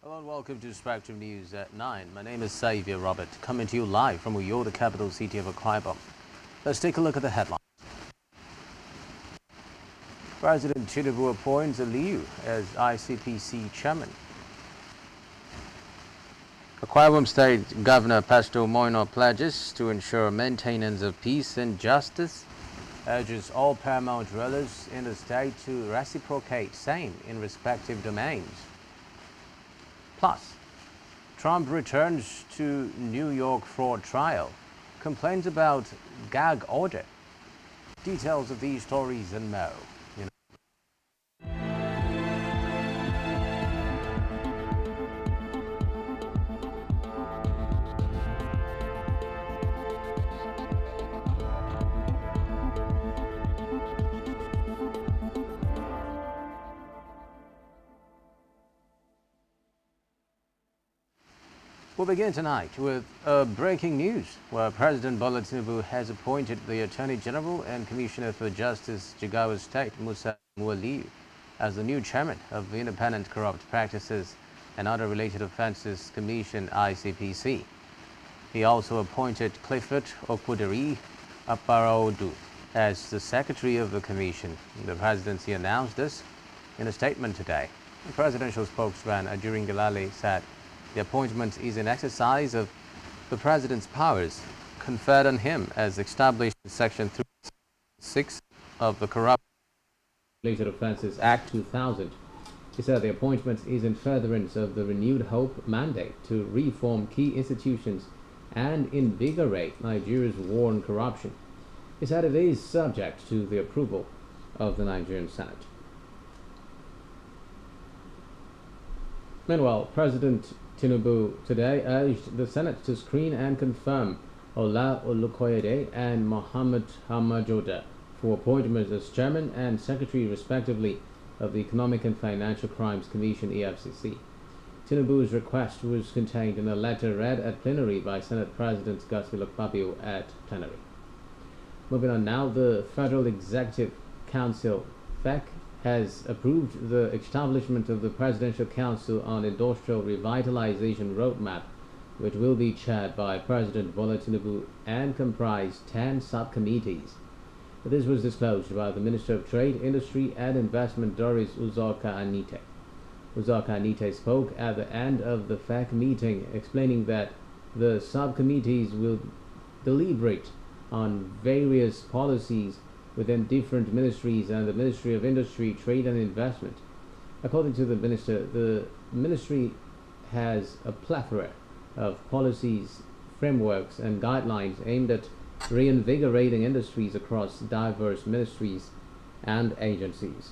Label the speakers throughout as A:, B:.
A: Hello and welcome to Spectrum News at 9. My name is Xavier Robert, coming to you live from Uyo, the capital city of Akwa Ibom. Let's take a look at the headlines. President Tinubu appoints Aliyu as ICPC chairman. Akwa Ibom State Governor Pastor Moino pledges to ensure maintenance of peace and justice, urges all paramount rulers in the state to reciprocate same in respective domains. Plus, Trump returns to New York fraud trial, complains about gag order. Details of these stories and more. We'll begin tonight with breaking news, where President Bola Tinubu has appointed the Attorney General and Commissioner for Justice Jigawa State, Musa Aliyu, as the new chairman of the Independent Corrupt Practices and Other Related Offences Commission (ICPC). He also appointed Clifford Okwudiri Aparodu as the secretary of the commission. The presidency announced this in a statement today. The presidential spokesman Ajurin Galale said the appointment is an exercise of the president's powers conferred on him as established in Section 306 of the Corrupt Related Offences Act 2000. He said the appointment is in furtherance of the renewed hope mandate to reform key institutions and invigorate Nigeria's war on corruption. He said it is subject to the approval of the Nigerian Senate. Meanwhile, President Tinubu today urged the Senate to screen and confirm Ola Olukoyede and Mohammed Hamajoda for appointments as chairman and secretary respectively of the Economic and Financial Crimes Commission (EFCC). Tinubu's request was contained in a letter read at plenary by Senate President Godswill Akpabio at plenary. Moving on now, the Federal Executive Council (FEC) has approved the establishment of the Presidential Council on Industrial Revitalization Roadmap, which will be chaired by President Bola Tinubu and comprise 10 subcommittees. This was disclosed by the Minister of Trade, Industry and Investment, Doris Uzoka Anite. Uzoka Anite spoke at the end of the FEC meeting, explaining that the subcommittees will deliberate on various policies within different ministries and the Ministry of Industry, Trade and Investment. According to the minister, the ministry has a plethora of policies, frameworks and guidelines aimed at reinvigorating industries across diverse ministries and agencies.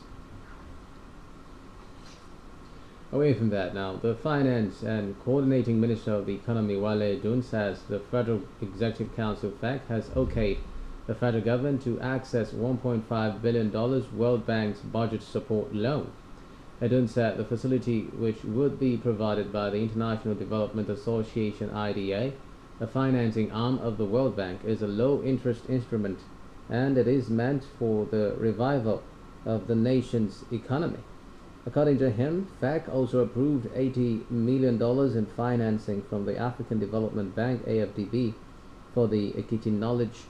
A: Away from that now, the Finance and Coordinating Minister of the Economy, Wale Edun, says the Federal Executive Council (FEC) has okayed the federal government to access $1.5 billion World Bank's budget support loan. Edun said the facility, which would be provided by the International Development Association (IDA), the financing arm of the World Bank, is a low-interest instrument and it is meant for the revival of the nation's economy. According to him, FEC also approved $80 million in financing from the African Development Bank (AFDB) for the Ekiti Knowledge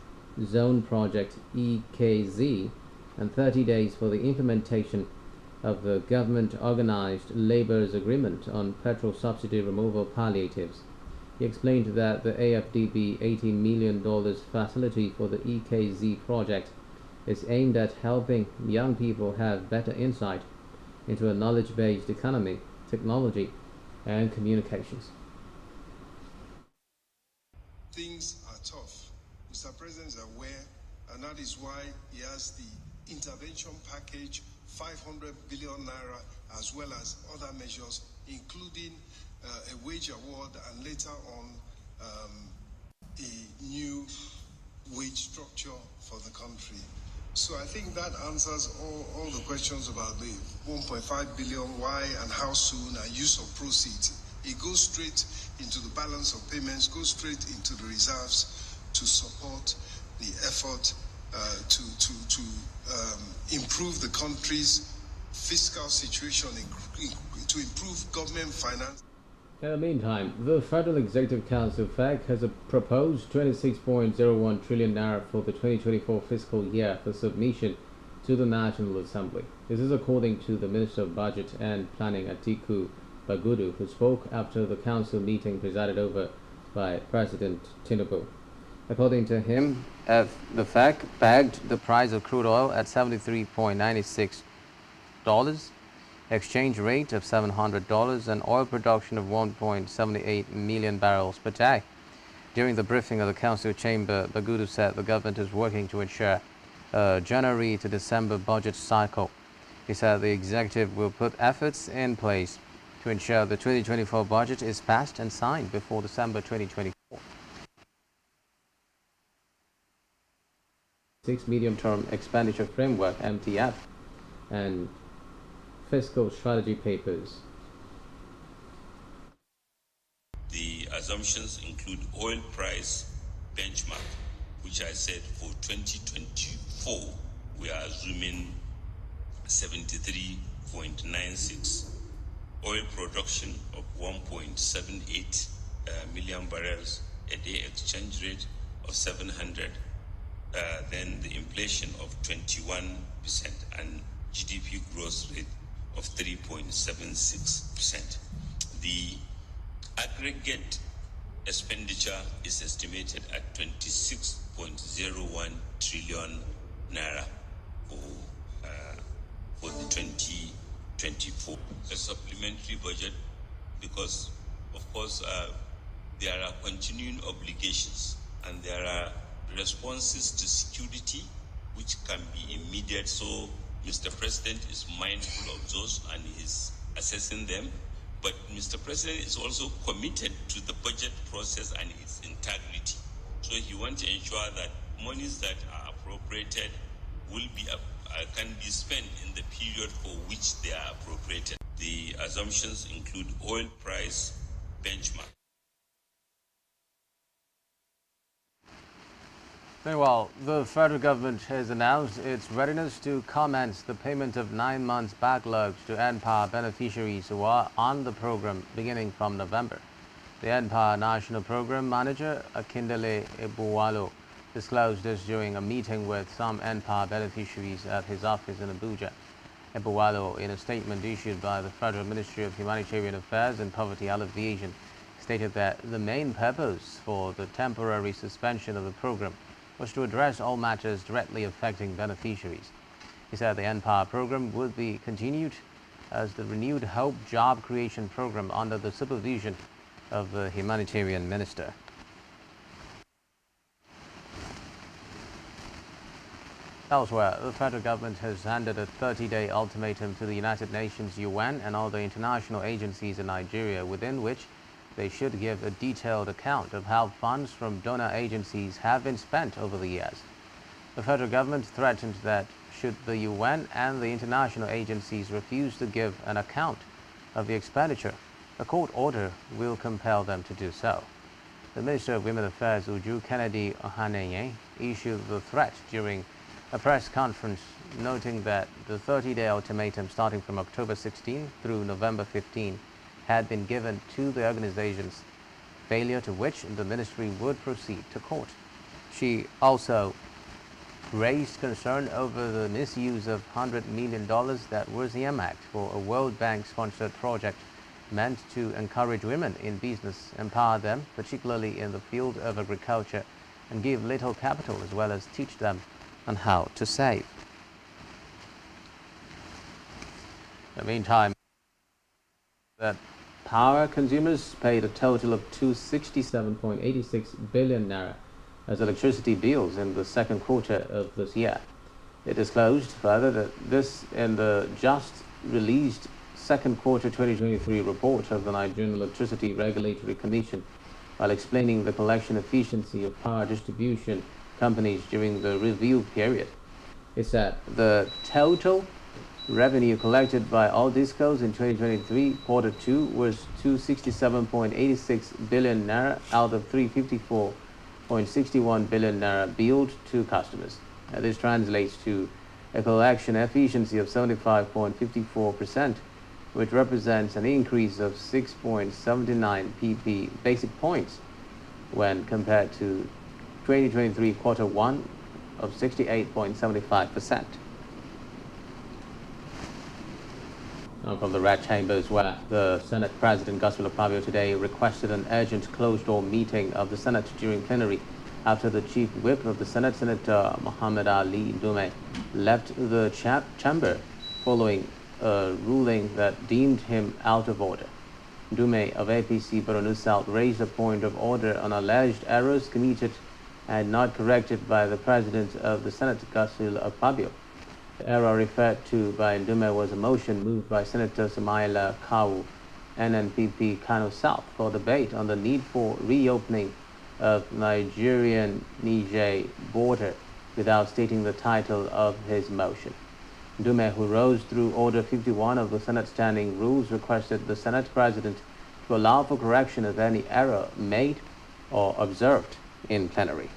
A: Zone Project (EKZ) and 30 days for the implementation of the government-organized labor's agreement on petrol subsidy removal palliatives. He explained that the AFDB $80 million facility for the EKZ project is aimed at helping young people have better insight into a knowledge-based economy, technology, and communications.
B: Things are tough. Mr. President is aware, and that is why he has the intervention package, 500 billion naira, as well as other measures, including a wage award and later on a new wage structure for the country. So I think that answers all the questions about the 1.5 billion, why and how soon, and use of proceeds. It goes straight into the balance of payments, goes straight into the reserves to support the effort to improve the country's fiscal situation, to improve government finance.
A: In the meantime, the Federal Executive Council (FEC) has proposed 26.01 trillion naira for the 2024 fiscal year for submission to the National Assembly. This is according to the Minister of Budget and Planning Atiku Bagudu, who spoke after the council meeting presided over by President Tinubu. According to him, the FEC pegged the price of crude oil at $73.96, exchange rate of $700, and oil production of 1.78 million barrels per day. During the briefing of the council chamber, Bagudu said the government is working to ensure a January to December budget cycle. He said the executive will put efforts in place to ensure the 2024 budget is passed and signed before December 2024. Six Medium-Term Expenditure Framework (MTF) and Fiscal Strategy Papers.
C: The assumptions include oil price benchmark, which I said for 2024 we are assuming 73.96, oil production of 1.78 million barrels a day, exchange rate of 700, then the inflation of 21% and GDP growth rate of 3.76%. The aggregate expenditure is estimated at 26.01 trillion naira for the 2024. A supplementary budget because, of course, there are continuing obligations and there are responses to security which can be immediate. So Mr. President is mindful of those and is assessing them. But Mr. President is also committed to the budget process and its integrity. So he wants to ensure that monies that are appropriated will be can be spent in the period for which they are appropriated. The assumptions include oil price benchmark.
A: Meanwhile, the federal government has announced its readiness to commence the payment of 9 months backlog to NPAR beneficiaries who are on the program beginning from November. The NPAR National Program Manager, Akindele Ebuwalo, disclosed this during a meeting with some NPAR beneficiaries at his office in Abuja. Ebuwalo, in a statement issued by the Federal Ministry of Humanitarian Affairs and Poverty Alleviation, stated that the main purpose for the temporary suspension of the program was to address all matters directly affecting beneficiaries. He said the NPAR program would be continued as the renewed Hope Job Creation Program under the supervision of the humanitarian minister. Elsewhere, the federal government has handed a 30-day ultimatum to the United Nations, UN, and all the international agencies in Nigeria, within which they should give a detailed account of how funds from donor agencies have been spent over the years. The federal government threatened that should the UN and the international agencies refuse to give an account of the expenditure, a court order will compel them to do so. The Minister of Women Affairs, Uju Kennedy Ohanenye, issued the threat during a press conference, noting that the 30-day ultimatum starting from October 16 through November 15 had been given to the organizations, failure to which the ministry would proceed to court. She also raised concern over the misuse of $100 million that was earmarked for a World Bank-sponsored project meant to encourage women in business, empower them, particularly in the field of agriculture, and give little capital as well as teach them on how to save. In the meantime, that power consumers paid a total of 267.86 billion naira as electricity bills in the second quarter of this year. It disclosed further that this in the just released second quarter 2023 report of the Nigerian Electricity Regulatory Commission, while explaining the collection efficiency of power distribution companies during the review period. It said the total revenue collected by all discos in 2023 quarter 2 was 267.86 billion naira out of 354.61 billion naira billed to customers. This translates to a collection efficiency of 75.54%, which represents an increase of 6.79 pp basic points when compared to 2023 quarter 1 of 68.75%. From the Red Chambers, where the Senate President Godswill Akpabio today requested an urgent closed-door meeting of the Senate during plenary after the chief whip of the Senate, Senator Muhammad Ali Ndume, left the chamber following a ruling that deemed him out of order. Ndume of APC Borno South raised a point of order on alleged errors committed and not corrected by the President of the Senate, Godswill Akpabio. The error referred to by Ndume was a motion moved by Senator Samaila Kawu, NNPP Kano South, for debate on the need for reopening of Nigerian-Niger border without stating the title of his motion. Ndume, who rose through Order 51 of the Senate Standing Rules, requested the Senate President to allow for correction of any error made or observed in plenary.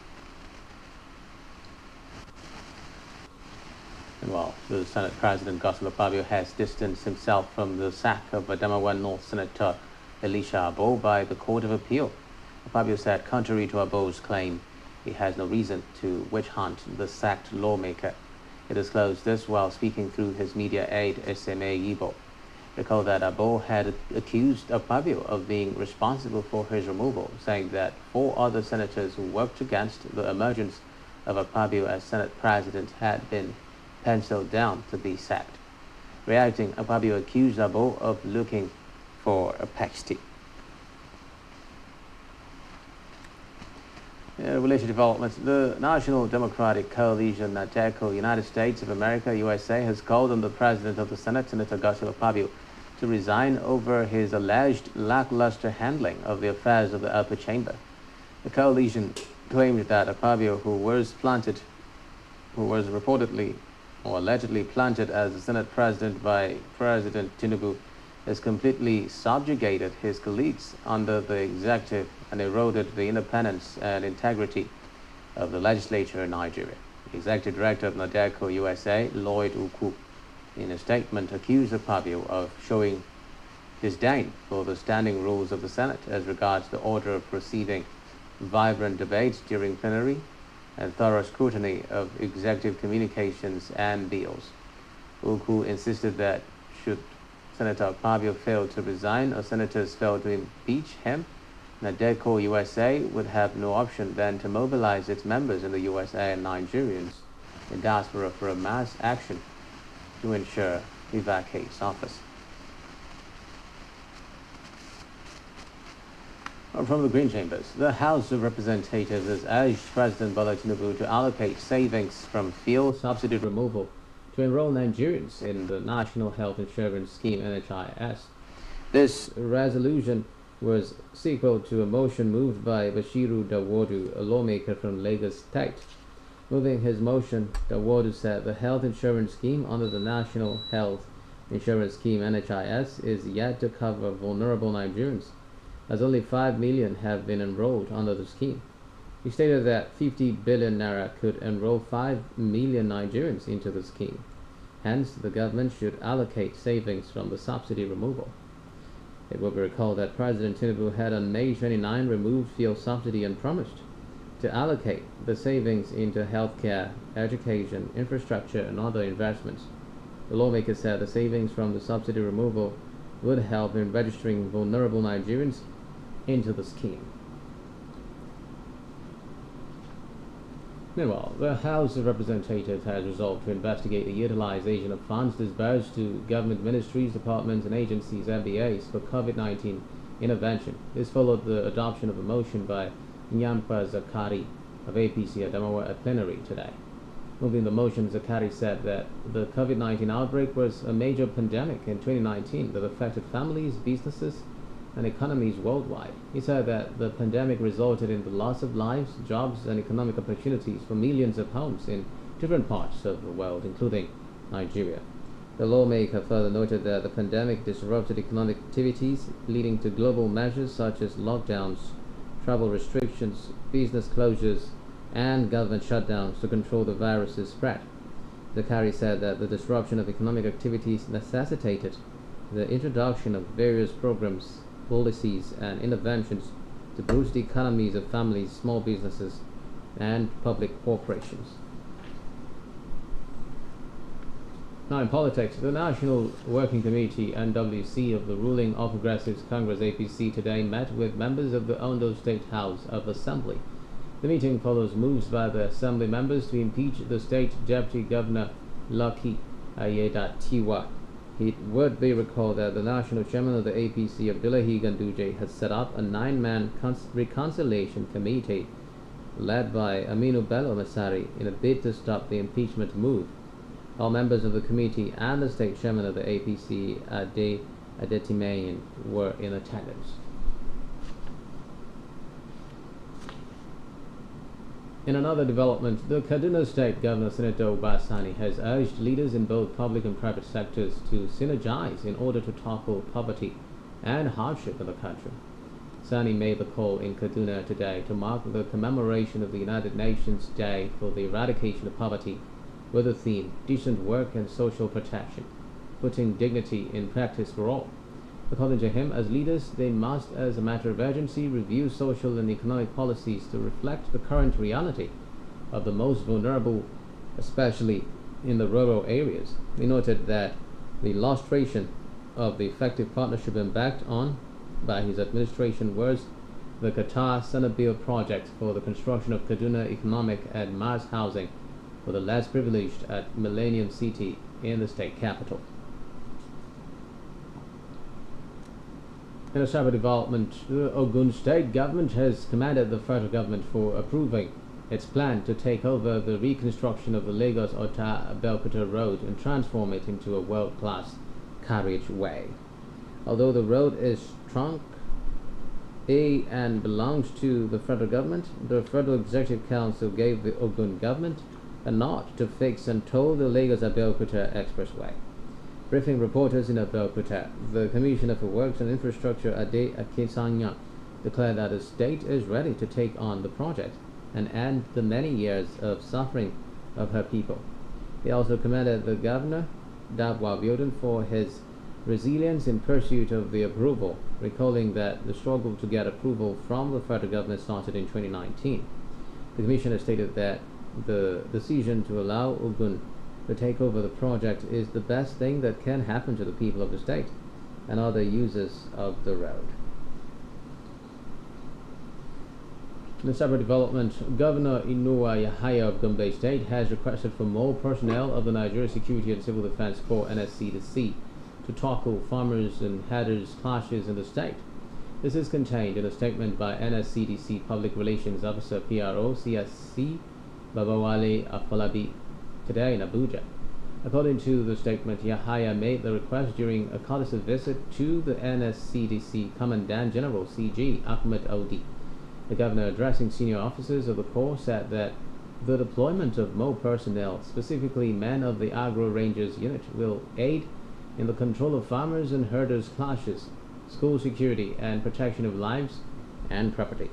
A: Well, the Senate President Godswill Akpabio has distanced himself from the sack of Adamawa North Senator Elisha Abo by the Court of Appeal. Akpabio said, contrary to Abo's claim, he has no reason to witch hunt the sacked lawmaker. He disclosed this while speaking through his media aide, SMA Yibo. Recall that Abo had accused Akpabio of being responsible for his removal, saying that 4 other senators who worked against the emergence of Akpabio as Senate President had been penciled down to be sacked. Reacting, Akpabio accused Abo of looking for a pasty. Related developments. The National Democratic Coalition, NADECO, United States of America, USA, has called on the President of the Senate, Senator Godswill Akpabio, to resign over his alleged lackluster handling of the affairs of the upper chamber. The coalition claimed that Akpabio, who was reportedly or allegedly planted as the Senate President by President Tinubu, has completely subjugated his colleagues under the executive and eroded the independence and integrity of the legislature in Nigeria. The executive director of NADECO USA, Lloyd Ukwu, in a statement accused Akpabio of showing disdain for the standing rules of the Senate as regards the order of proceeding, vibrant debates during plenary, and thorough scrutiny of executive communications and bills. Ukwu insisted that should Senator Akpabio fail to resign or senators fail to impeach him, NADECO USA would have no option than to mobilize its members in the USA and Nigerians in diaspora for a mass action to ensure he vacates office. From the Green Chambers, the House of Representatives has urged President Bola Tinubu to allocate savings from fuel subsidy removal to enroll Nigerians in the National Health Insurance Scheme (NHIS). This resolution was sequel to a motion moved by Bashiru Dawodu, a lawmaker from Lagos State. Moving his motion, Dawodu said the health insurance scheme under the National Health Insurance Scheme (NHIS) is yet to cover vulnerable Nigerians, as only 5 million have been enrolled under the scheme. He stated that 50 billion naira could enroll 5 million Nigerians into the scheme. Hence, the government should allocate savings from the subsidy removal. It will be recalled that President Tinubu had on May 29 removed fuel subsidy and promised to allocate the savings into healthcare, education, infrastructure, and other investments. The lawmaker said the savings from the subsidy removal would help in registering vulnerable Nigerians into the scheme. Meanwhile, the House of Representatives has resolved to investigate the utilization of funds disbursed to government ministries, departments, and agencies (MBAs) for COVID-19 intervention. This followed the adoption of a motion by Nyampa Zakari of APC Adamawa at plenary today. Moving the motion, Zakari said that the COVID-19 outbreak was a major pandemic in 2019 that affected families, businesses, and economies worldwide. He said that the pandemic resulted in the loss of lives, jobs, and economic opportunities for millions of homes in different parts of the world, including Nigeria. The lawmaker further noted that the pandemic disrupted economic activities, leading to global measures such as lockdowns, travel restrictions, business closures, and government shutdowns to control the virus's spread. Zakari said that the disruption of economic activities necessitated the introduction of various programs, policies, and interventions to boost the economies of families, small businesses, and public corporations. Now, in politics, the National Working Committee (NWC) of the ruling All Progressives Congress (APC) today met with members of the Ondo State House of Assembly. The meeting follows moves by the Assembly members to impeach the state Deputy Governor Lucky Ayedatiwa. It would be recalled that the national chairman of the APC, Abdullahi Ganduje, has set up a 9-man reconciliation committee led by Aminu Bello Masari in a bid to stop the impeachment move. All members of the committee and the state chairman of the APC, Ade Adetimayan, were in attendance. In another development, the Kaduna State Governor Senator Obasani has urged leaders in both public and private sectors to synergize in order to tackle poverty and hardship in the country. Sani made the call in Kaduna today to mark the commemoration of the United Nations Day for the Eradication of Poverty with the theme Decent Work and Social Protection, putting dignity in practice for all. According to him, as leaders, they must, as a matter of urgency, review social and economic policies to reflect the current reality of the most vulnerable, especially in the rural areas. He noted that the illustration of the effective partnership embarked on by his administration was the Qatar Sanabil project for the construction of Kaduna economic and mass housing for the less privileged at Millennium City in the state capital. In a separate development, the Ogun State government has commended the federal government for approving its plan to take over the reconstruction of the Lagos-Ota-Abeokuta road and transform it into a world-class carriageway. Although the road is trunk A and belongs to the federal government, the Federal Executive Council gave the Ogun government a nod to fix and toll the Lagos-Abeokuta expressway. Briefing reporters in Abeokuta, the Commissioner for Works and Infrastructure Ade Akesanya declared that the state is ready to take on the project and end the many years of suffering of her people. He also commended the Governor, Dabwa Abiodun, for his resilience in pursuit of the approval, recalling that the struggle to get approval from the federal government started in 2019. The Commissioner stated that the decision to allow Ogun to take over the project is the best thing that can happen to the people of the state and other users of the road. In a separate development, Governor Inuwa Yahaya of Gombe State has requested for more personnel of the Nigeria Security and Civil Defense Corps (NSCDC) to tackle farmers and herders clashes in the state. This is contained in a statement by NSCDC Public Relations Officer PRO CSC Babawale Afolabi today in Abuja. According to the statement, Yahaya made the request during a courtesy visit to the NSCDC Commandant General CG Ahmed Odi. The governor, addressing senior officers of the Corps, said that the deployment of more personnel, specifically men of the Agro Rangers unit, will aid in the control of farmers and herders clashes, school security, and protection of lives and property.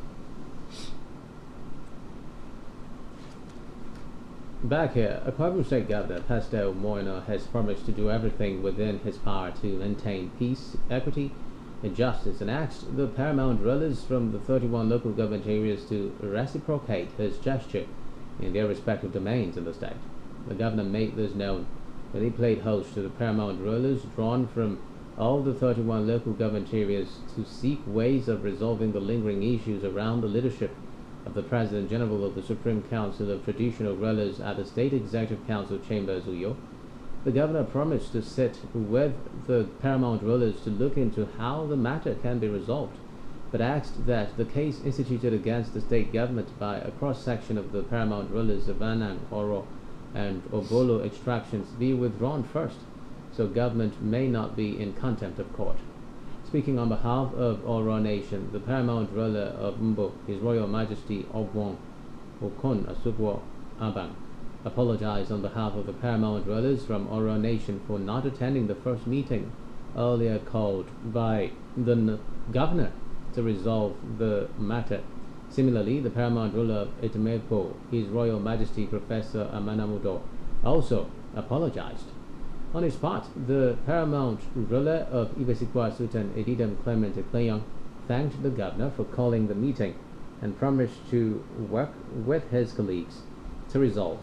A: Back here, Akwa Ibom State Governor Pastor Moino has promised to do everything within his power to maintain peace, equity, and justice, and asked the paramount rulers from the 31 local government areas to reciprocate his gesture in their respective domains in the state. The governor made this known when he played host to the paramount rulers drawn from all the 31 local government areas to seek ways of resolving the lingering issues around the leadership of the President General of the Supreme Council of Traditional Rulers at the State Executive Council Chambers, Uyo. The governor promised to sit with the paramount rulers to look into how the matter can be resolved, but asked that the case instituted against the state government by a cross-section of the paramount rulers of Anang, Oro, and Obolo extractions be withdrawn first, so government may not be in contempt of court. Speaking on behalf of Oro Nation, the paramount ruler of Mbo, His Royal Majesty Obwong Okon Asukwo Abang, apologized on behalf of the paramount rulers from Oro Nation for not attending the first meeting earlier called by the governor to resolve the matter. Similarly, the paramount ruler of Itamepo, His Royal Majesty Professor Amanamudo, also apologized. On his part, the paramount ruler of Ibesikwa, Sultan Edidam Clement Ekpeyong, thanked the governor for calling the meeting and promised to work with his colleagues to resolve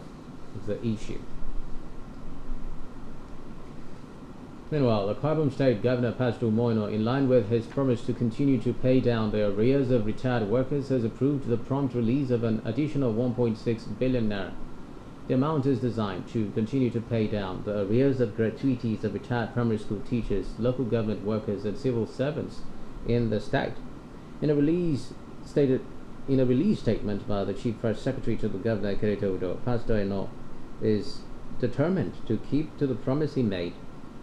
A: the issue. Meanwhile, the Akwa Ibom State Governor Pastor Moino, in line with his promise to continue to pay down the arrears of retired workers, has approved the prompt release of an additional 1.6 billion naira. The amount is designed to continue to pay down the arrears of gratuities of retired primary school teachers, local government workers, and civil servants in the state. In a release statement by the Chief Press Secretary to the Governor, Kerete Udo, Pastor Eno is determined to keep to the promise he made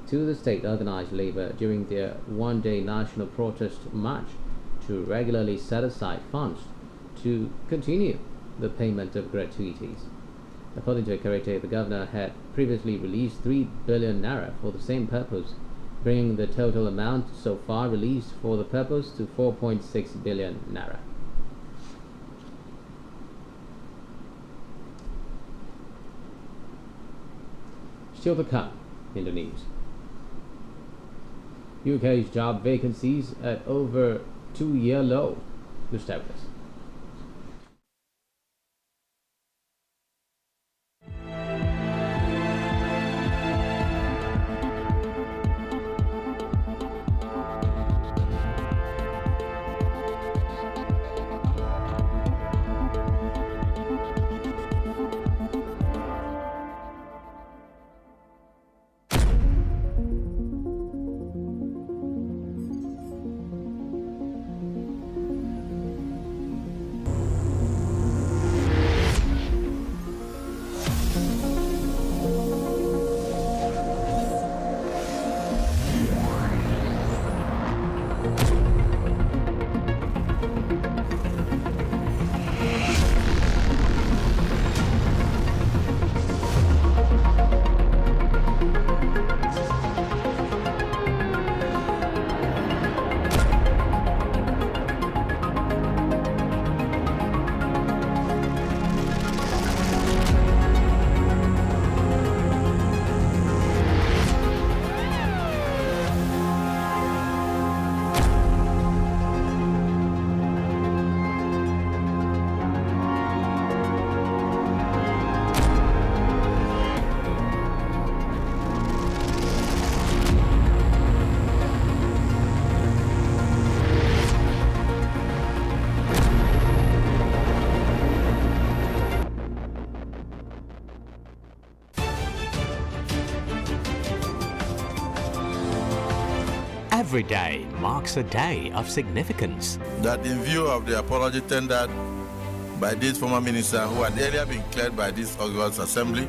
A: to the state organized labor during their one-day national protest march to regularly set aside funds to continue the payment of gratuities. According to Kerete, the governor had previously released 3 billion naira for the same purpose, bringing the total amount so far released for the purpose to 4.6 billion naira. Still to come in the news. UK's job vacancies at over 2-year low. Gustavus.
D: Every day marks a day of significance.
E: That in view of the apology tendered by this former minister who had earlier been cleared by this August Assembly,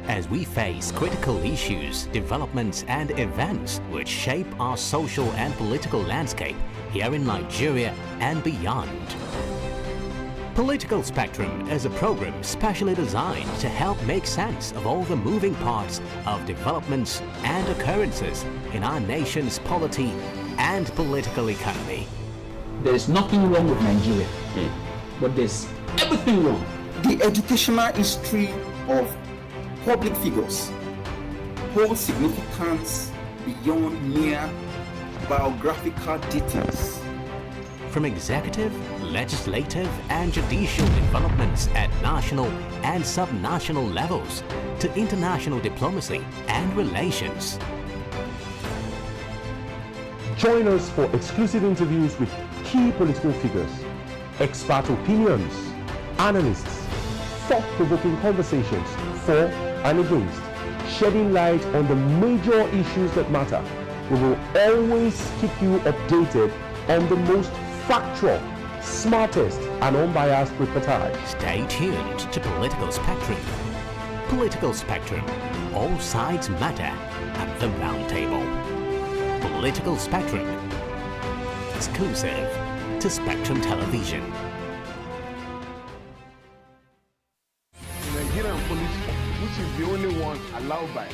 D: as we face critical issues, developments and events which shape our social and political landscape here in Nigeria and beyond. Political Spectrum is a program specially designed to help make sense of all the moving parts of developments and occurrences in our nation's polity and political economy.
F: There is nothing wrong with Nigeria, but there's everything wrong.
G: The educational history of public figures holds significance beyond mere biographical details.
D: From executive, legislative and judicial developments at national and subnational levels to international diplomacy and relations.
H: Join us for exclusive interviews with key political figures, expert opinions, analysts, thought-provoking conversations for and against, shedding light on the major issues that matter. We will always keep you updated on the most factual, smartest and unbiased reportage.
D: Stay tuned to Political Spectrum. Political Spectrum. All sides matter at the round table. Political Spectrum. Exclusive to Spectrum Television.
I: The Nigerian police, which is the only one allowed by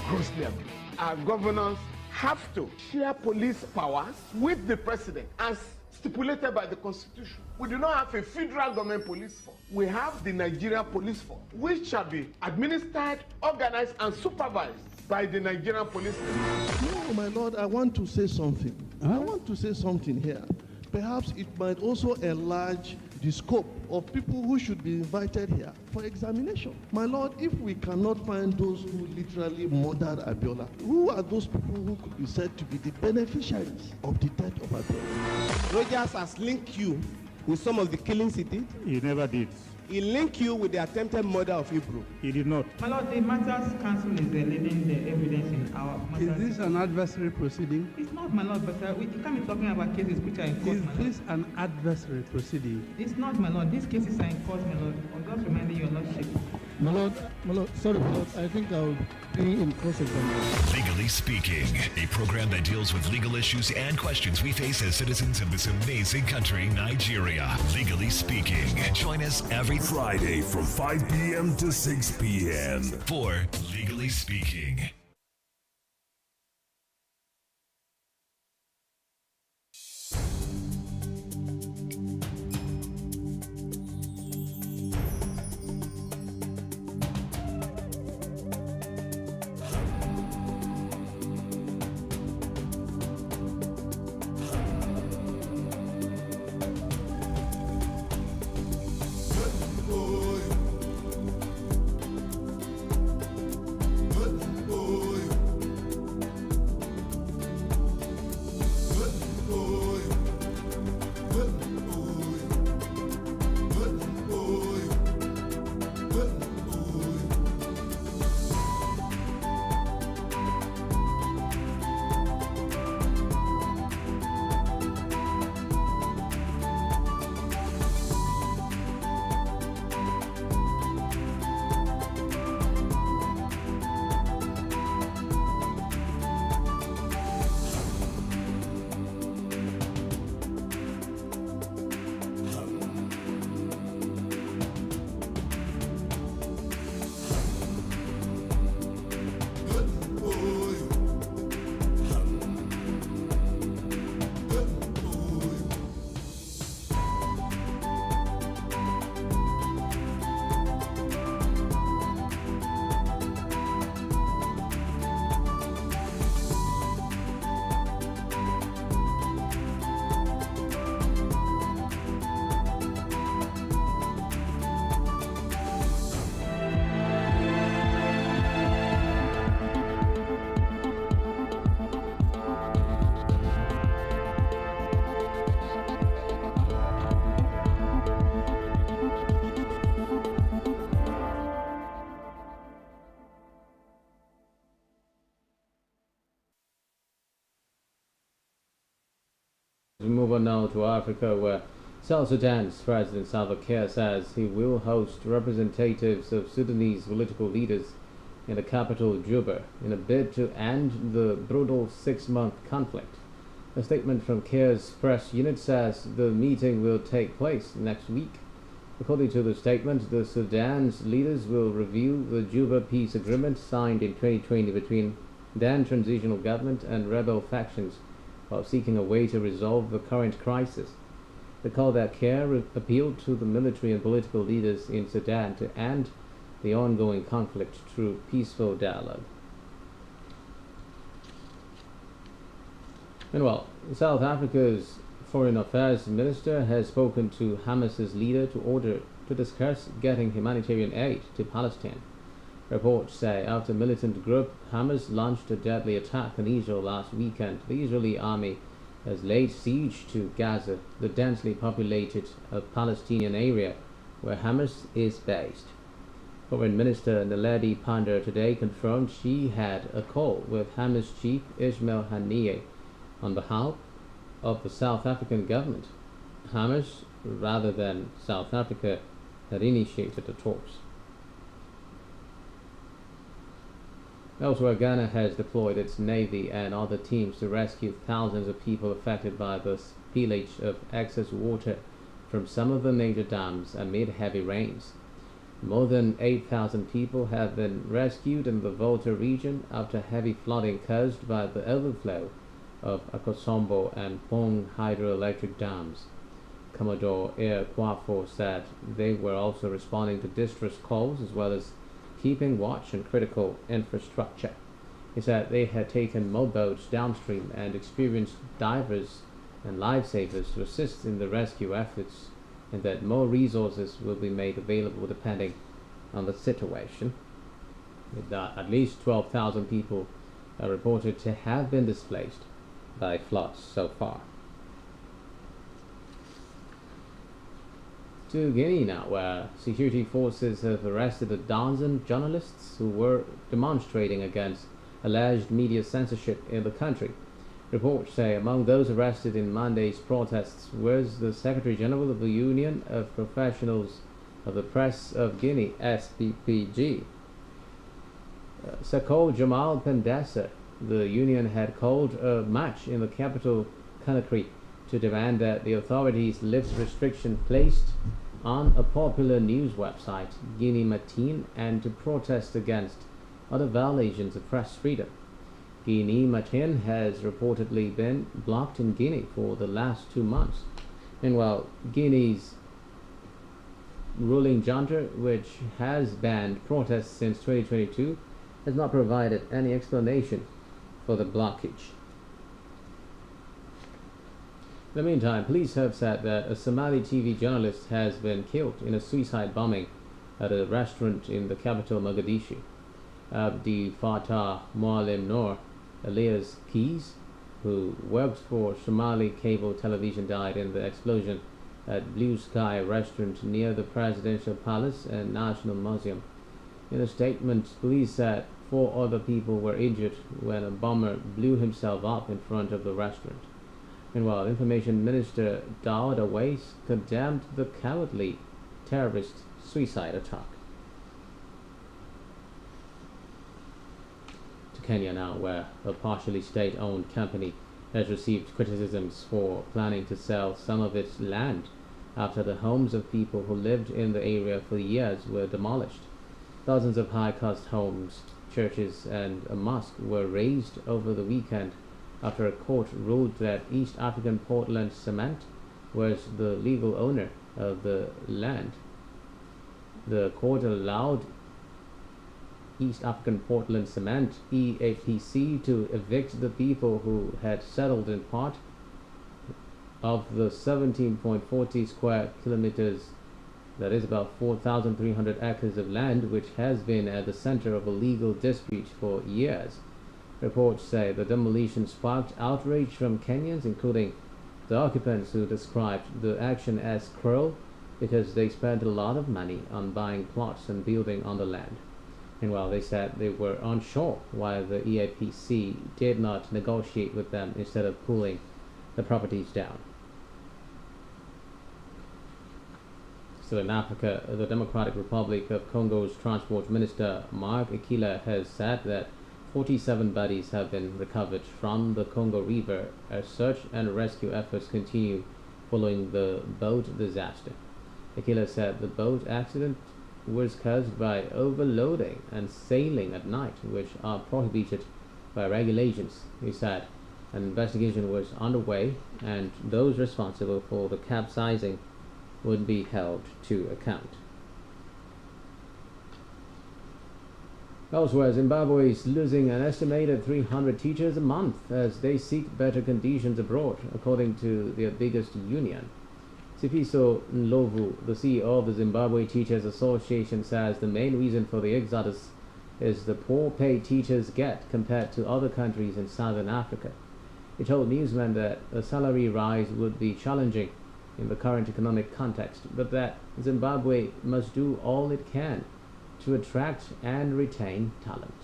I: grossly abused. Our governors have to share police powers with the president as stipulated by the Constitution. We do not have a federal government police force. We have the Nigeria Police Force, which shall be administered, organized, and supervised by the Nigerian police.
J: No, my lord, I want to say something. I want to say something here. Perhaps it might also enlarge the scope of people who should be invited here for examination. My lord, if we cannot find those who literally murdered Abiola, who are those people who could be said to be the beneficiaries of the death of Abiola?
K: Rogers has linked you with some of the killings he did.
L: He never did.
K: He linked you with the attempted murder of Hebrew.
L: He did not.
M: My lord, the Matters Council is leading the evidence in our matters.
N: Is this an adversary proceeding?
M: It's not, my lord, but you can't be talking about cases which are in court,
N: Is this an adversary proceeding?
M: It's not, my lord. These cases are in court, my lord. I'm just reminding your lordship.
O: My lord, sorry, my lord, I think I'll be in cross-examination.
P: Legally Speaking, a program that deals with legal issues and questions we face as citizens of this amazing country, Nigeria. Legally Speaking. Join us every
Q: Friday from 5 p.m. to 6 p.m.
P: for Legally Speaking.
A: We move on now to Africa, where South Sudan's President Salva Kiir says he will host representatives of Sudanese political leaders in the capital Juba in a bid to end the brutal 6-month conflict. A statement from Kiir's press unit says the meeting will take place next week. According to the statement, the Sudan's leaders will review the Juba peace agreement signed in 2020 between then transitional government and rebel factions, while seeking a way to resolve the current crisis. They call that Kiir appealed to the military and political leaders in Sudan to end the ongoing conflict through peaceful dialogue. Meanwhile, South Africa's Foreign Affairs Minister has spoken to Hamas's leader to discuss getting humanitarian aid to Palestine. Reports say after militant group Hamas launched a deadly attack on Israel last weekend, the Israeli army has laid siege to Gaza, the densely populated Palestinian area where Hamas is based. Foreign Minister Naledi Pandor today confirmed she had a call with Hamas chief Ismail Haniyeh on behalf of the South African government. Hamas, rather than South Africa, had initiated the talks. Elsewhere, Ghana has deployed its navy and other teams to rescue thousands of people affected by the spillage of excess water from some of the major dams amid heavy rains. More than 8,000 people have been rescued in the Volta region after heavy flooding caused by the overflow of Akosombo and Pong hydroelectric dams. Commodore Air Kwafo said they were also responding to distress calls as well as keeping watch on critical infrastructure. He said they had taken motorboats downstream and experienced divers and lifesavers to assist in the rescue efforts, and that more resources will be made available depending on the situation. At least 12,000 people are reported to have been displaced by floods so far. To Guinea now, where security forces have arrested a dozen journalists who were demonstrating against alleged media censorship in the country. Reports say among those arrested in Monday's protests was the Secretary General of the Union of Professionals of the Press of Guinea, SPPG. Sakol Jamal Pendessa. The union had called a march in the capital, Conakry, to demand that the authorities lift restriction placed on a popular news website, Guinea Matin, and to protest against other violations of press freedom. Guinea Matin has reportedly been blocked in Guinea for the last 2 months. Meanwhile, Guinea's ruling junta, which has banned protests since 2022, has not provided any explanation for the blockage. In the meantime, police have said that a Somali TV journalist has been killed in a suicide bombing at a restaurant in the capital, Mogadishu. Abdi Fattah Mualim Noor, alias Keys, who worked for Somali cable television, died in the explosion at Blue Sky restaurant near the Presidential Palace and National Museum. In a statement, police said 4 other people were injured when a bomber blew himself up in front of the restaurant. Meanwhile, Information Minister Dawood Awais condemned the cowardly terrorist suicide attack. To Kenya now, where a partially state-owned company has received criticisms for planning to sell some of its land after the homes of people who lived in the area for years were demolished. Dozens of high-cost homes, churches, and a mosque were razed over the weekend after a court ruled that East African Portland Cement was the legal owner of the land. The court allowed East African Portland Cement, EAPC, to evict the people who had settled in part of the 17.40 square kilometers, that is about 4,300 acres of land, which has been at the center of a legal dispute for years. Reports say the demolition sparked outrage from Kenyans, including the occupants, who described the action as cruel because they spent a lot of money on buying plots and building on the land. Meanwhile, they said they were unsure why the EAPC did not negotiate with them instead of pulling the properties down. Still in Africa, the Democratic Republic of Congo's Transport Minister Mark Akila has said that 47 bodies have been recovered from the Congo River as search and rescue efforts continue following the boat disaster. Akila said the boat accident was caused by overloading and sailing at night, which are prohibited by regulations. He said an investigation was underway and those responsible for the capsizing would be held to account. Elsewhere, Zimbabwe is losing an estimated 300 teachers a month as they seek better conditions abroad, according to their biggest union. Sifiso Ndlovu, the CEO of the Zimbabwe Teachers Association, says the main reason for the exodus is the poor pay teachers get compared to other countries in southern Africa. He told newsmen that a salary rise would be challenging in the current economic context, but that Zimbabwe must do all it can to attract and retain talent.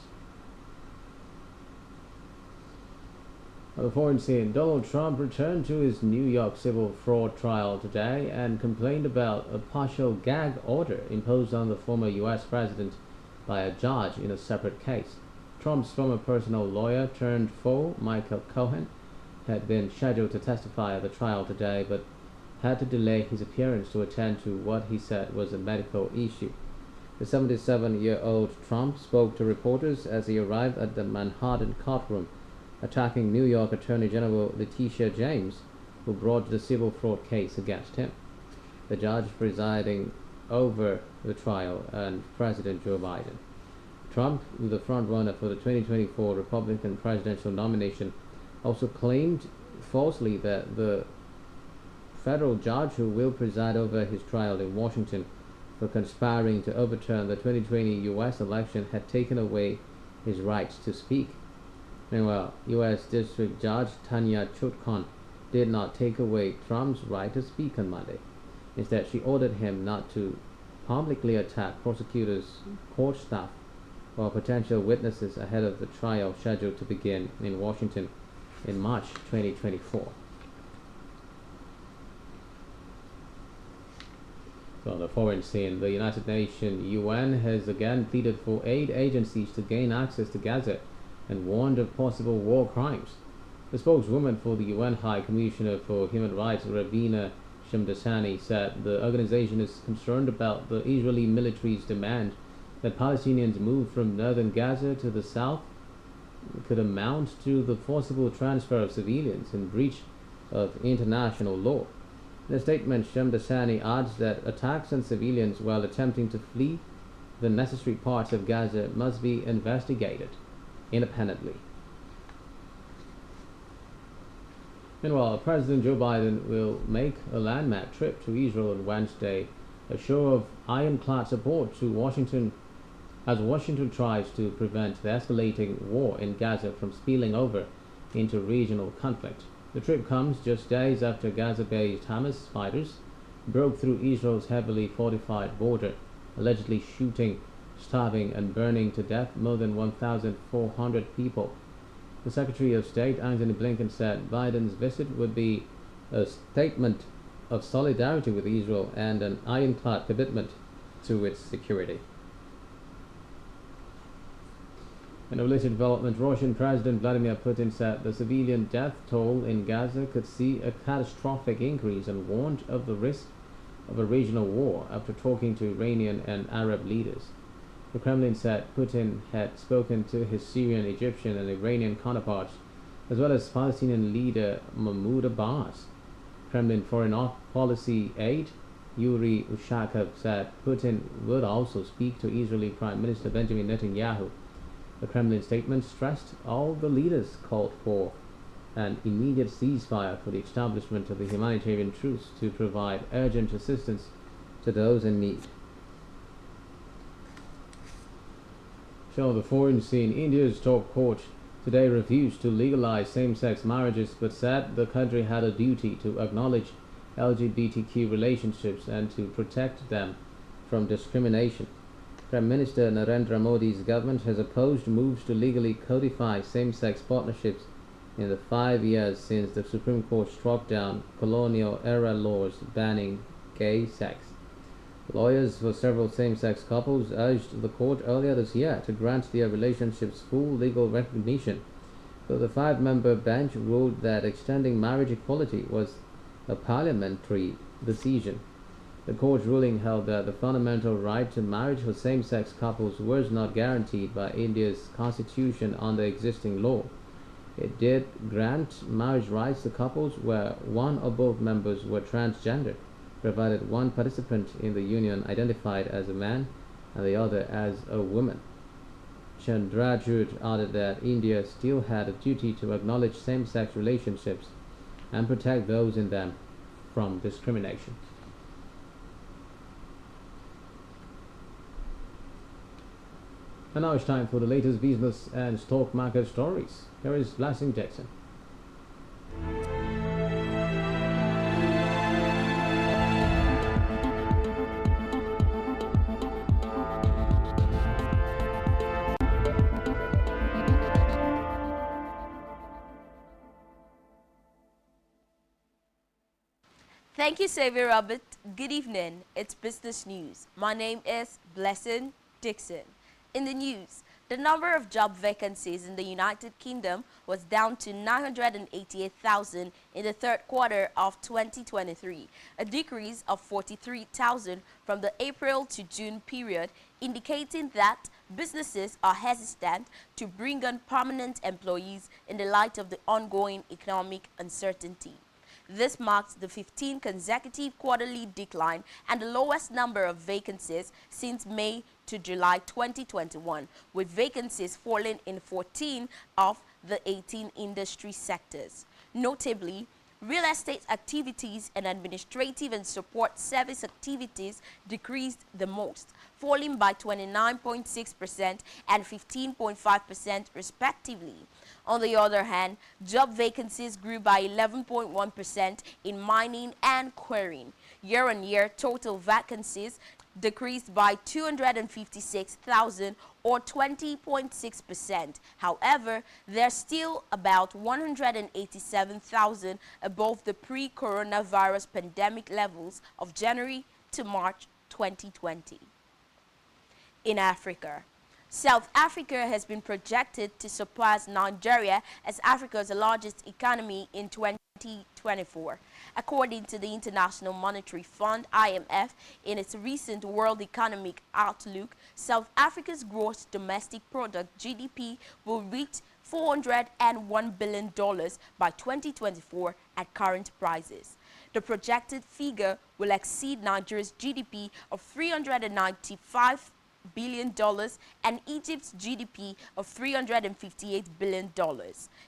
A: On the foreign scene, Donald Trump returned to his New York civil fraud trial today and complained about a partial gag order imposed on the former U.S. president by a judge in a separate case. Trump's former personal lawyer turned foe, Michael Cohen, had been scheduled to testify at the trial today, but had to delay his appearance to attend to what he said was a medical issue. The 77-year-old Trump spoke to reporters as he arrived at the Manhattan courtroom, attacking New York Attorney General Letitia James, who brought the civil fraud case against him. The judge presiding over the trial and President Joe Biden. Trump, the front-runner for the 2024 Republican presidential nomination, also claimed falsely that the federal judge who will preside over his trial in Washington for conspiring to overturn the 2020 U.S. election had taken away his right to speak. Meanwhile, U.S. District Judge Tanya Chutkan did not take away Trump's right to speak on Monday. Instead, she ordered him not to publicly attack prosecutors, court staff, or potential witnesses ahead of the trial scheduled to begin in Washington in March 2024. So on the foreign scene, the United Nations UN has again pleaded for aid agencies to gain access to Gaza and warned of possible war crimes. The spokeswoman for the UN High Commissioner for Human Rights, Ravina Shamdasani, said the organization is concerned about the Israeli military's demand that Palestinians move from northern Gaza to the south could amount to the forcible transfer of civilians in breach of international law. In a statement, Shamdasani adds that attacks on civilians while attempting to flee the necessary parts of Gaza must be investigated independently. Meanwhile, President Joe Biden will make a landmark trip to Israel on Wednesday, a show of ironclad support to Washington as Washington tries to prevent the escalating war in Gaza from spilling over into regional conflict. The trip comes just days after Gaza-based Hamas fighters broke through Israel's heavily fortified border, allegedly shooting, starving, and burning to death more than 1,400 people. The Secretary of State, Antony Blinken, said Biden's visit would be a statement of solidarity with Israel and an ironclad commitment to its security. In a related development, Russian President Vladimir Putin said the civilian death toll in Gaza could see a catastrophic increase and warned of the risk of a regional war after talking to Iranian and Arab leaders. The Kremlin said Putin had spoken to his Syrian, Egyptian, and Iranian counterparts, as well as Palestinian leader Mahmoud Abbas. Kremlin Foreign Policy aide Yuri Ushakov said Putin would also speak to Israeli Prime Minister Benjamin Netanyahu. The Kremlin statement stressed all the leaders called for an immediate ceasefire for the establishment of a humanitarian truce to provide urgent assistance to those in need. So the foreign scene, India's top court today refused to legalize same-sex marriages but said the country had a duty to acknowledge LGBTQ relationships and to protect them from discrimination. Prime Minister Narendra Modi's government has opposed moves to legally codify same-sex partnerships in the 5 years since the Supreme Court struck down colonial-era laws banning gay sex. Lawyers for several same-sex couples urged the court earlier this year to grant their relationships full legal recognition, though the 5-member bench ruled that extending marriage equality was a parliamentary decision. The court's ruling held that the fundamental right to marriage for same-sex couples was not guaranteed by India's constitution under existing law. It did grant marriage rights to couples where one or both members were transgender, provided one participant in the union identified as a man and the other as a woman. Chandrachud added that India still had a duty to acknowledge same-sex relationships and protect those in them from discrimination. And now it's time for the latest business and stock market stories. Here is Blessing Jackson.
L: Thank you, Xavier Robert. Good evening. It's business news. My name is Blessing Dixon. In the news, the number of job vacancies in the United Kingdom was down to 988,000 in the third quarter of 2023, a decrease of 43,000 from the April to June period, indicating that businesses are hesitant to bring on permanent employees in the light of the ongoing economic uncertainty. This marks the 15th consecutive quarterly decline and the lowest number of vacancies since May to July 2021, with vacancies falling in 14 of the 18 industry sectors. Notably, real estate activities and administrative and support service activities decreased the most, falling by 29.6% and 15.5% respectively. On the other hand, job vacancies grew by 11.1% in mining and quarrying. Year-on-year, total vacancies decreased by 256,000 or 20.6%. However, they're still about 187,000 above the pre-coronavirus pandemic levels of January to March 2020. In Africa, South Africa has been projected to surpass Nigeria as Africa's largest economy in 2024. According to the International Monetary Fund, IMF, in its recent World Economic Outlook, South Africa's gross domestic product, GDP, will reach $401 billion by 2024 at current prices. The projected figure will exceed Nigeria's GDP of $395 billion and Egypt's GDP of $358 billion.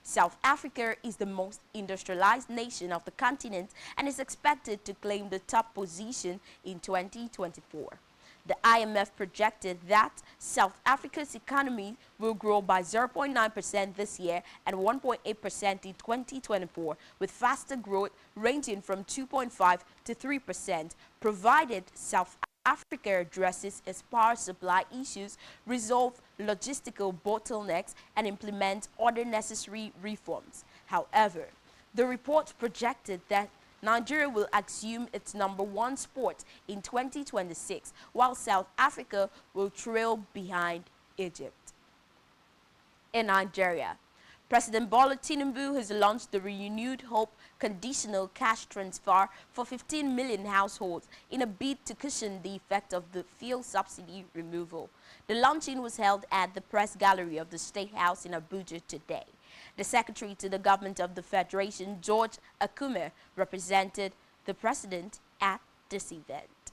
L: South Africa is the most industrialized nation of the continent and is expected to claim the top position in 2024. The IMF projected that South Africa's economy will grow by 0.9% this year and 1.8% in 2024, with faster growth ranging from 2.5 to 3%, provided South Africa addresses its power supply issues, resolve logistical bottlenecks, and implement other necessary reforms. However, the report projected that Nigeria will assume its #1 spot in 2026, while South Africa will trail behind Egypt. In Nigeria, President Bola Tinubu has launched the Renewed Hope conditional cash transfer for 15 million households in a bid to cushion the effect of the fuel subsidy removal. The launching was held at the press gallery of the State House in Abuja today. The Secretary to the Government of the Federation, George Akume, represented the President at this event.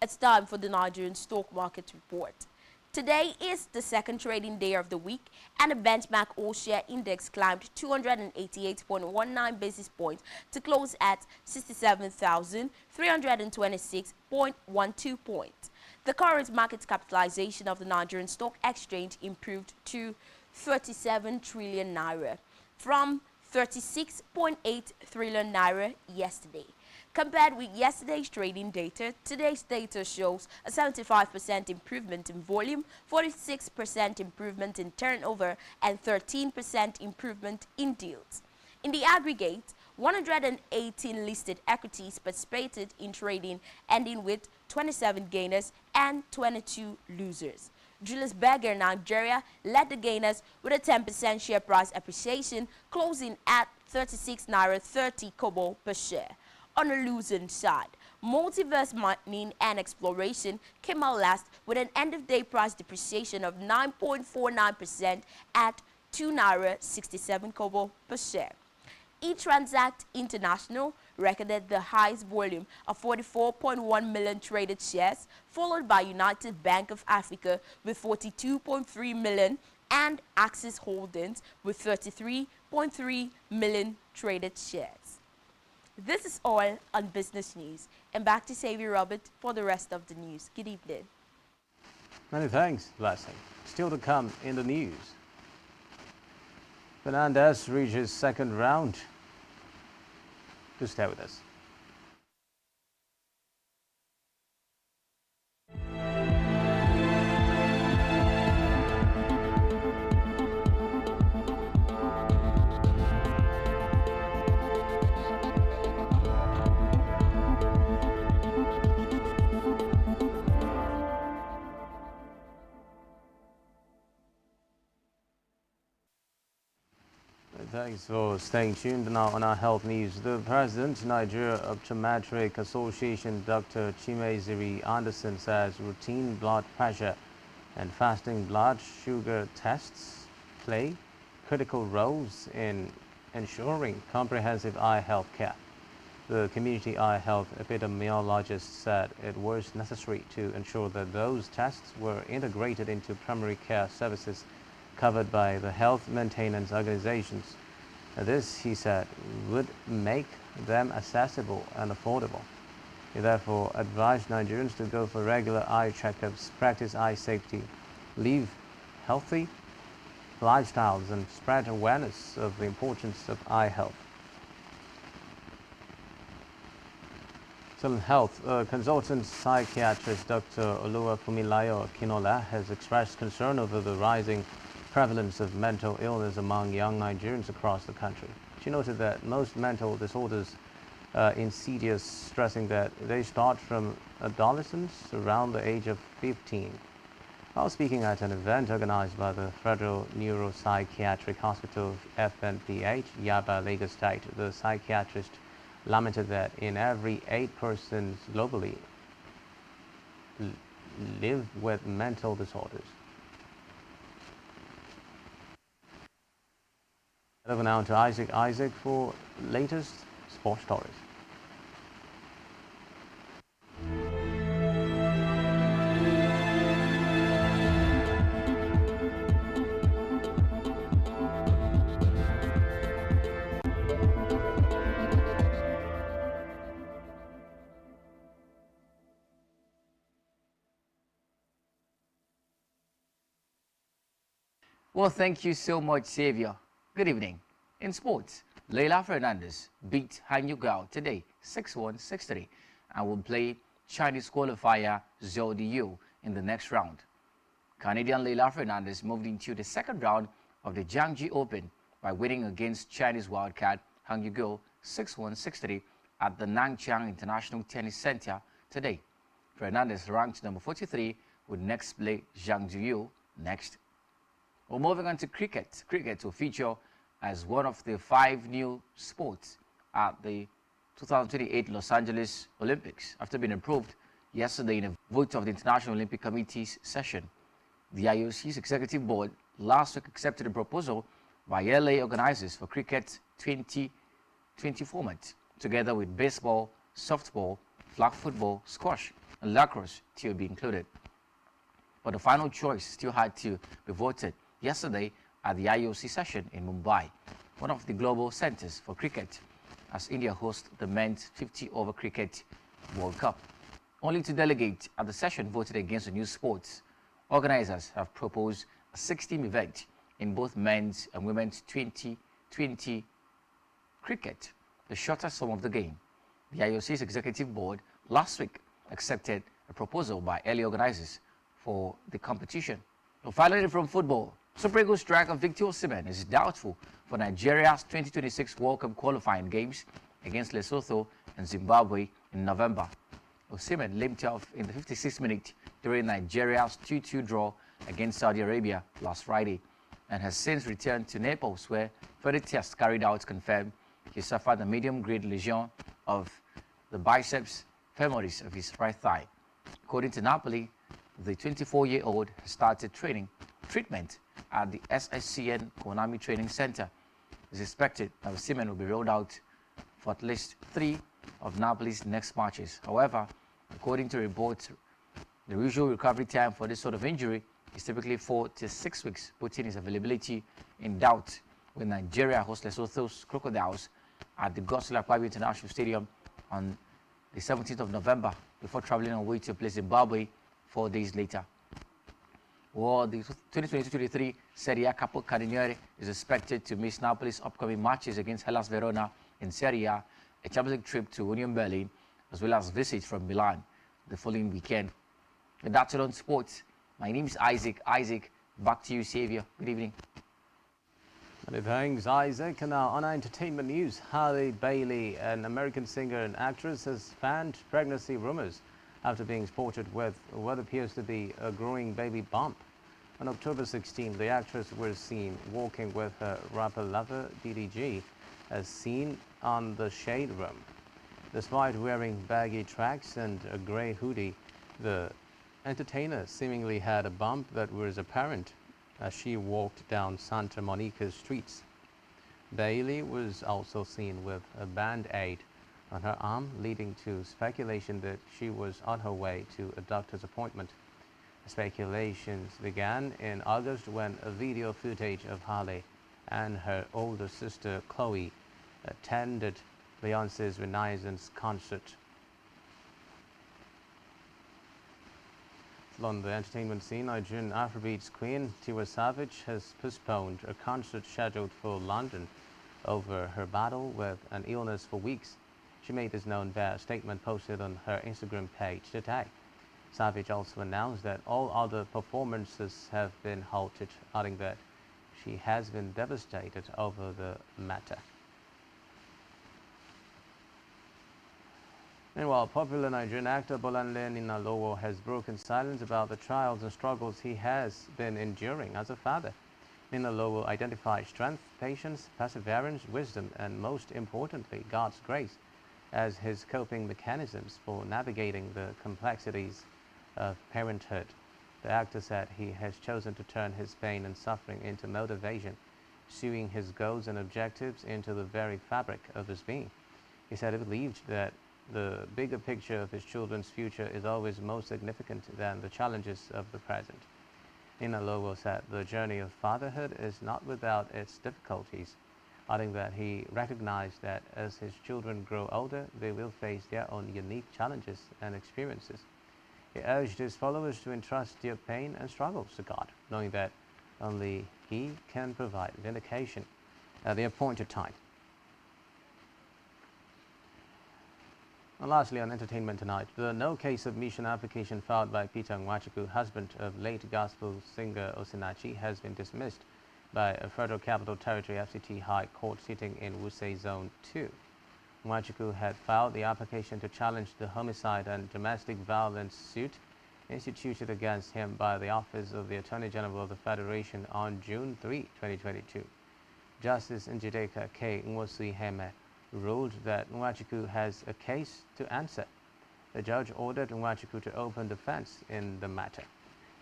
L: It's time for the Nigerian Stock Market Report. Today is the second trading day of the week, and the benchmark all-share index climbed 288.19 basis points to close at 67,326.12 points. The current market capitalization of the Nigerian Stock Exchange improved to 37 trillion naira from 36.8 trillion naira yesterday. Compared with yesterday's trading data, today's data shows a 75% improvement in volume, 46% improvement in turnover, and 13% improvement in deals. In the aggregate, 118 listed equities participated in trading, ending with 27 gainers and 22 losers. Julius Berger, Nigeria, led the gainers with a 10% share price appreciation, closing at 36 naira 30 kobo per share. On the losing side, Multiverse Mining and Exploration came out last with an end-of-day price depreciation of 9.49% at 2 naira 67 kobo per share. eTransact International recorded the highest volume of 44.1 million traded shares, followed by United Bank of Africa with 42.3 million and Axis Holdings with 33.3 million traded shares. This is all on business news, and back to Xavier Robert for the rest of the news. Good evening.
A: Many thanks, Blessing. Still to come in the news. Fernandez reaches second round. Do stay with us. Thanks for staying tuned. Now on our health news, the President, Nigeria Optometric Association, Dr. Chimeziri Anderson, says routine blood pressure and fasting blood sugar tests play critical roles in ensuring comprehensive eye health care. The community eye health epidemiologist said it was necessary to ensure that those tests were integrated into primary care services covered by the health maintenance organizations. This, he said, would make them accessible and affordable. He therefore advised Nigerians to go for regular eye checkups, practice eye safety, live healthy lifestyles, and spread awareness of the importance of eye health. Health consultant psychiatrist Dr. Oluwafunmilayo Kinola has expressed concern over the rising prevalence of mental illness among young Nigerians across the country. She noted that most mental disorders are insidious, stressing that they start from adolescence around the age of 15. While speaking at an event organized by the Federal Neuropsychiatric Hospital FNPH, Yaba, Lagos State, the psychiatrist lamented that in every 8 persons globally live with mental disorders. Over now to Isaac for latest sports stories.
R: Well, thank you so much, Xavier. Good evening. In sports, Leila Fernandez beat Han Yugao today 6-1, 6-3 and will play Chinese qualifier Zhou Diyu in the next round. Canadian Leila Fernandez moved into the second round of the Jiangxi Open by winning against Chinese wildcat Han Yugao 6-1, 6-3 at the Nanchang International Tennis Center today. Fernandez ranked number 43 with next play Zhang Ziyu next. Well, moving on to cricket. Cricket will feature as one of the 5 new sports at the 2028 Los Angeles Olympics after being approved yesterday in a vote of the International Olympic Committee's session. The IOC's executive board last week accepted a proposal by LA organizers for cricket 2020 format, together with baseball, softball, flag football, squash, and lacrosse to be included. But the final choice still had to be voted yesterday at the IOC session in Mumbai, one of the global centers for cricket, as India hosts the men's 50-over cricket World Cup. Only 2 delegates at the session voted against the new sports. Organizers have proposed a 6-team event in both men's and women's 2020 cricket, the shortest form of the game. The IOC's executive board last week accepted a proposal by early organizers for the competition. Well, finally, from football, Super Eagles striker Victor Osimhen is doubtful for Nigeria's 2026 World Cup qualifying games against Lesotho and Zimbabwe in November. Osimhen limped off in the 56th minute during Nigeria's 2-2 draw against Saudi Arabia last Friday and has since returned to Naples, where further tests carried out confirmed he suffered a medium-grade lesion of the biceps femoris of his right thigh. According to Napoli, the 24-year-old has started treatment at the SSCN Konami Training Center. It's expected that Osimhen will be rolled out for at least 3 of Napoli's next matches. However, according to reports, the usual recovery time for this sort of injury is typically 4 to 6 weeks, putting his availability in doubt when Nigeria hosts Lesotho's Crocodiles at the Godswill Akpabio International Stadium on the 17th of November before traveling away to play Zimbabwe 4 days later. Well, the 2022-23 Serie A Capo Cardiniere is expected to miss Napoli's upcoming matches against Hellas Verona in Serie A, a Champions League trip to Union Berlin, as well as visits from Milan the following weekend. With that's it on sports. My name is Isaac. Isaac, back to you, Xavier. Good evening.
A: Many thanks, Isaac. And now on our entertainment news, Halle Bailey, an American singer and actress, has fanned pregnancy rumors after being spotted with what appears to be a growing baby bump. On October 16, the actress was seen walking with her rapper lover, DDG, as seen on the Shade Room. Despite wearing baggy tracks and a grey hoodie, the entertainer seemingly had a bump that was apparent as she walked down Santa Monica streets. Bailey was also seen with a Band-Aid on her arm, leading to speculation that she was on her way to a doctor's appointment. Speculations began in August when a video footage of Hailey and her older sister Chloe attended Beyoncé's Renaissance concert. On the entertainment scene, Nigerian Afrobeats queen Tiwa Savage has postponed a concert scheduled for London over her battle with an illness for weeks. She made this known via a statement posted on her Instagram page today. Savage also announced that all other performances have been halted, adding that she has been devastated over the matter. Meanwhile, popular Nigerian actor Bolanle Ninalowo has broken silence about the trials and struggles he has been enduring as a father. Ninalowo identified strength, patience, perseverance, wisdom, and most importantly, God's grace as his coping mechanisms for navigating the complexities of parenthood. The actor said he has chosen to turn his pain and suffering into motivation, sewing his goals and objectives into the very fabric of his being. He said he believed that the bigger picture of his children's future is always more significant than the challenges of the present. Ninalowo said the journey of fatherhood is not without its difficulties, adding that he recognized that as his children grow older, they will face their own unique challenges and experiences. He urged his followers to entrust their pain and struggles to God, knowing that only He can provide vindication at the appointed time. And lastly, on entertainment tonight, the no-case submission application filed by Peter Nwachukwu, husband of late gospel singer Osinachi, has been dismissed by a Federal Capital Territory FCT High Court sitting in Wuse Zone 2. Nwachukwu had filed the application to challenge the homicide and domestic violence suit instituted against him by the Office of the Attorney General of the Federation on June 3, 2022. Justice Njideka K. Nwosu-Iheme ruled that Nwachukwu has a case to answer. The judge ordered Nwachukwu to open defense in the matter.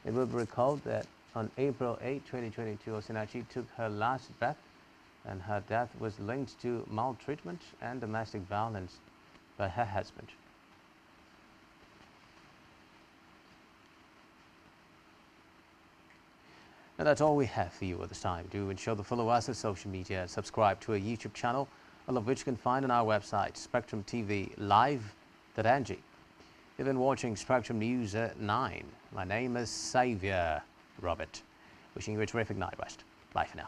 A: It will be recalled that on April 8, 2022, Osinachi took her last breath, and her death was linked to maltreatment and domestic violence by her husband. Now that's all we have for you at this time. Do ensure to follow us on social media and subscribe to our YouTube channel, all of which you can find on our website, Spectrum TV Live.ng. You've been watching Spectrum News at 9. My name is Xavier Robert. Wishing you a terrific night rest. Bye for now.